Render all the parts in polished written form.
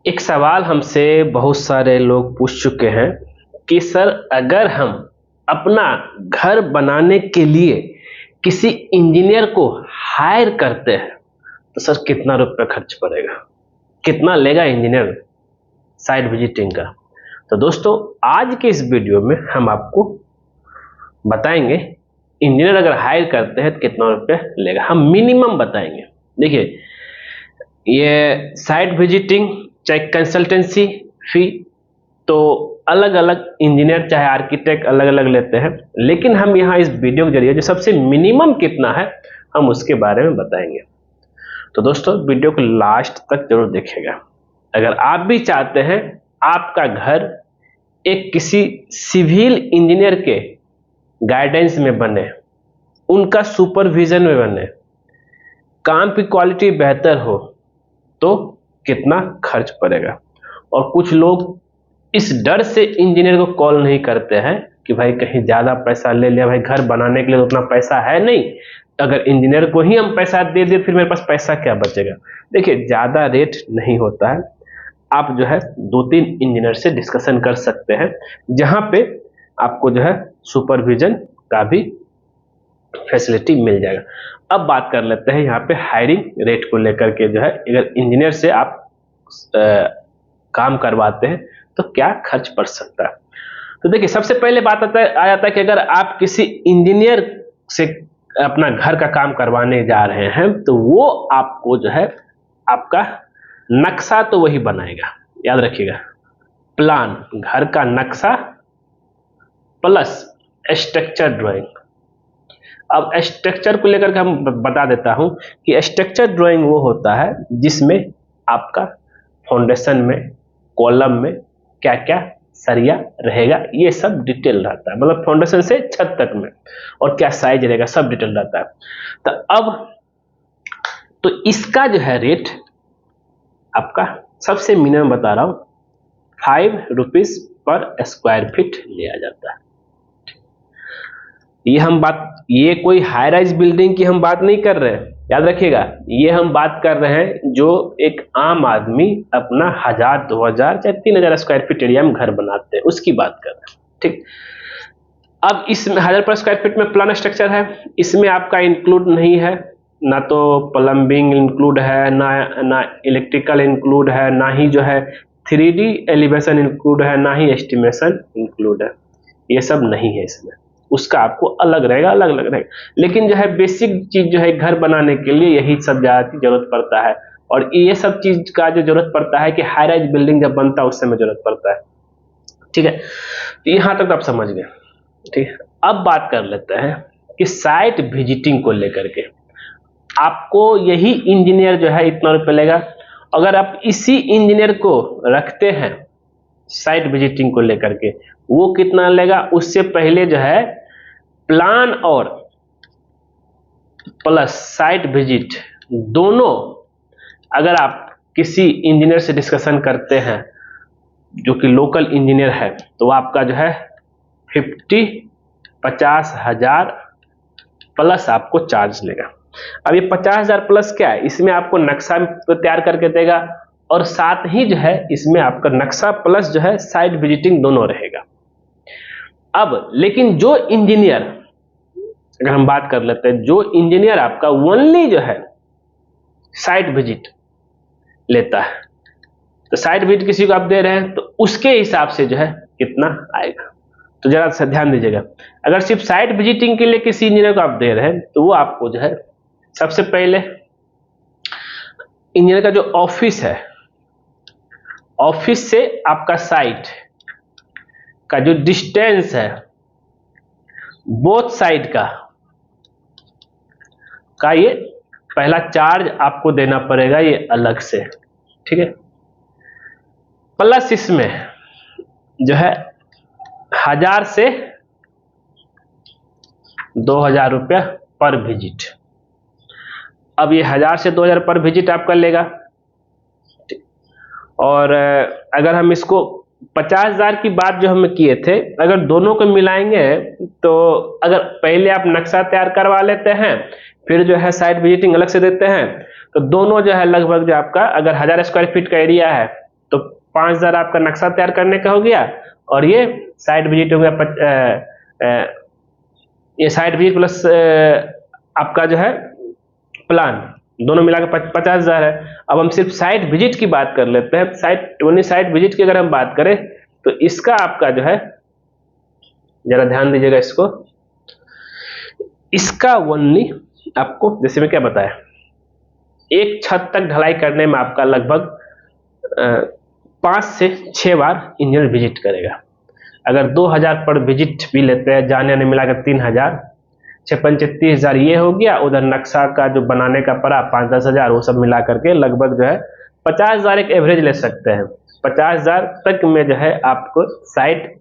एक सवाल हमसे बहुत सारे लोग पूछ चुके हैं कि सर अगर हम अपना घर बनाने के लिए किसी इंजीनियर को हायर करते हैं तो सर कितना रुपया खर्च पड़ेगा, कितना लेगा इंजीनियर साइट विजिटिंग का। तो दोस्तों आज के इस वीडियो में हम आपको बताएंगे इंजीनियर अगर हायर करते हैं तो कितना रुपया लेगा, हम मिनिमम बताएंगे। देखिए ये साइट विजिटिंग चाहे कंसल्टेंसी फी तो अलग अलग इंजीनियर चाहे आर्किटेक्ट अलग अलग लेते हैं, लेकिन हम यहाँ इस वीडियो के जरिए जो सबसे मिनिमम कितना है हम उसके बारे में बताएंगे। तो दोस्तों वीडियो को लास्ट तक जरूर देखिएगा। अगर आप भी चाहते हैं आपका घर एक किसी सिविल इंजीनियर के गाइडेंस में बने, उनका सुपरविजन में बने, काम की क्वालिटी बेहतर हो, तो कितना खर्च पड़ेगा। और कुछ लोग इस डर से इंजीनियर को कॉल नहीं करते हैं कि भाई कहीं ज़्यादा पैसा ले लिया, भाई घर बनाने के लिए तो उतना पैसा है नहीं, अगर इंजीनियर को ही हम पैसा दे दे फिर मेरे पास पैसा क्या बचेगा। देखिए ज़्यादा रेट नहीं होता है, आप जो है 2-3 इंजीनियर से डिस्कशन कर सकते हैं जहाँ पे आपको जो है सुपरविजन का भी फैसिलिटी मिल जाएगा। अब बात कर लेते हैं यहाँ पे हायरिंग रेट को लेकर के, जो है अगर इंजीनियर से आप काम करवाते हैं तो क्या खर्च पड़ सकता है। तो देखिए सबसे पहले बात आ जाता है कि अगर आप किसी इंजीनियर से अपना घर का काम करवाने जा रहे हैं तो वो आपको जो है आपका नक्शा तो वही बनाएगा, याद रखिएगा, प्लान, घर का नक्शा प्लस स्ट्रक्चर ड्राइंग। अब स्ट्रक्चर को लेकर के हम बता देता हूं कि स्ट्रक्चर ड्राइंग वो होता है जिसमें आपका फाउंडेशन में, कॉलम में क्या क्या सरिया रहेगा ये सब डिटेल रहता है, मतलब फाउंडेशन से छत तक में, और क्या साइज रहेगा सब डिटेल रहता है। तो अब तो इसका जो है रेट आपका सबसे मिनिमम बता रहा हूं 5 रुपीज पर स्क्वायर फीट लिया जाता है। ये कोई हाई राइज बिल्डिंग की हम बात नहीं कर रहे हैं, याद रखिएगा, ये हम बात कर रहे हैं जो एक आम आदमी अपना 1000, 2000 चाहे 3000 स्क्वायर फीट एरिया में घर बनाते हैं उसकी बात कर रहे हैं। ठीक, अब इसमें 1000 पर स्क्वायर फीट में प्लान स्ट्रक्चर है, इसमें आपका इंक्लूड नहीं है, ना तो प्लम्बिंग इंक्लूड है, ना इलेक्ट्रिकल इंक्लूड है, ना ही जो है 3D एलिवेशन इंक्लूड है, ना ही एस्टिमेशन इंक्लूड है, ये सब नहीं है इसमें, उसका आपको अलग रहेगा, अलग अलग रहेगा। लेकिन जो है बेसिक चीज जो है घर बनाने के लिए यही सब ज्यादा जरूरत पड़ता है, और ये सब चीज का जो जरूरत पड़ता है कि हाई राइज बिल्डिंग जब बनता है उस समय जरूरत पड़ता है। ठीक है, तो यहां तक तो आप समझ गए। ठीक है, अब बात कर लेते हैं कि साइट विजिटिंग को लेकर के आपको यही इंजीनियर जो है इतना रुपये लेगा। अगर आप इसी इंजीनियर को रखते हैं साइट विजिटिंग को लेकर के, वो कितना लेगा, उससे पहले जो है प्लान और प्लस साइट विजिट दोनों अगर आप किसी इंजीनियर से डिस्कशन करते हैं जो कि लोकल इंजीनियर है तो आपका जो है 50,000 प्लस आपको चार्ज लेगा। अब ये 50,000 प्लस क्या है, इसमें आपको नक्शा तैयार करके देगा और साथ ही जो है इसमें आपका नक्शा प्लस जो है साइट विजिटिंग दोनों रहेगा। अब लेकिन जो इंजीनियर, अगर हम बात कर लेते हैं, जो इंजीनियर आपका ओनली जो है साइट विजिट लेता है, तो साइट विजिट किसी को आप दे रहे हैं तो उसके हिसाब से जो है कितना आएगा, तो जरा सा ध्यान दीजिएगा। अगर सिर्फ साइट विजिटिंग के लिए किसी इंजीनियर को आप दे रहे हैं तो वो आपको जो है सबसे पहले इंजीनियर का जो ऑफिस है, ऑफिस से आपका साइट का जो डिस्टेंस है बोथ साइड का ये पहला चार्ज आपको देना पड़ेगा, ये अलग से। ठीक है, प्लस इसमें जो है 1000 से 2000 रुपया पर विजिट। अब ये 1000 से 2000 पर विजिट आपका लेगा। और अगर हम इसको 50,000 की बात जो हम किए थे, अगर दोनों को मिलाएंगे तो अगर पहले आप नक्शा तैयार करवा लेते हैं फिर जो है साइट विजिटिंग अलग से देते हैं तो दोनों जो है लगभग जो आपका अगर 1000 स्क्वायर फीट का एरिया है तो 5,000 आपका नक्शा तैयार करने का हो गया, और ये साइट विजिट हो गया, ये साइट विजिट प्लस आपका जो है प्लान, दोनों मिलाकर 50,000 है। अब हम सिर्फ साइट विजिट की बात कर लेते हैं। साइट विजिट की अगर हम बात करें तो इसका आपका जो है, जरा ध्यान दीजिएगा इसको, इसका ओनली आपको, जैसे मैं क्या बताया, एक छत तक ढलाई करने में आपका लगभग 5 से 6 बार इंजीनियर विजिट करेगा। अगर 2,000 पर विजिट भी लेते हैं, जाने आने मिलाकर 3,000, 6-35,000 ये हो गया। उधर नक्शा का जो बनाने का पड़ा 5-10 हज़ार, वो सब मिला करके लगभग जो है 50,000 एक एवरेज ले सकते हैं। 50,000 तक में जो है आपको साइट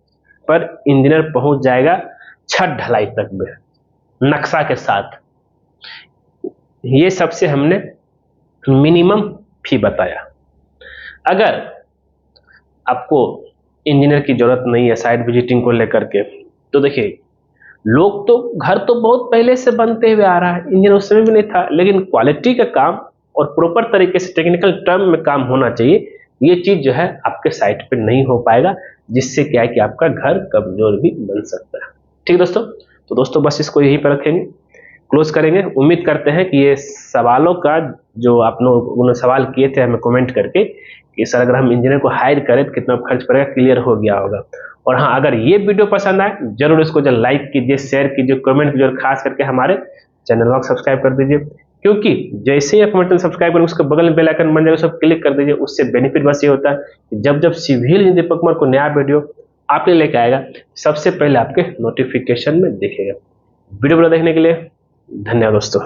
पर इंजीनियर पहुंच जाएगा, छत ढलाई तक में नक्शा के साथ। ये सबसे हमने मिनिमम फी बताया। अगर आपको इंजीनियर की जरूरत नहीं है साइट विजिटिंग को लेकर के, तो देखिए, लोग तो घर तो बहुत पहले से बनते हुए आ रहा है, इंजीनियर उस समय भी नहीं था, लेकिन क्वालिटी का काम और प्रॉपर तरीके से टेक्निकल टर्म में काम होना चाहिए। ये चीज जो है आपके साइट पे नहीं हो पाएगा, जिससे क्या है कि आपका घर कमजोर भी बन सकता है। ठीक दोस्तों, तो दोस्तों बस इसको यहीं पर रखेंगे, क्लोज करेंगे। उम्मीद करते हैं कि ये सवालों का जो आप लोगों ने सवाल किए थे हमें कमेंट करके कि सर अगर हम इंजीनियर को हायर करें तो कितना खर्च पड़ेगा, क्लियर हो गया होगा। और हाँ, अगर ये वीडियो पसंद आए जरूर इसको जो लाइक कीजिए, शेयर कीजिए, कमेंट कीजिए, और खास करके हमारे चैनल को सब्सक्राइब कर दीजिए, क्योंकि जैसे ही आप हमारे चैनल सब्सक्राइब करेंगे उसके बगल में बेल आइकन बन जाएगा, उस पर क्लिक कर दीजिए। उससे बेनिफिट बस ये होता है कि जब जब सिविल इंजीनियर दीपक कुमार को नया वीडियो आपके लेके आएगा, सबसे पहले आपके नोटिफिकेशन में दिखेगा। वीडियो देखने के लिए धन्यवाद दोस्तों।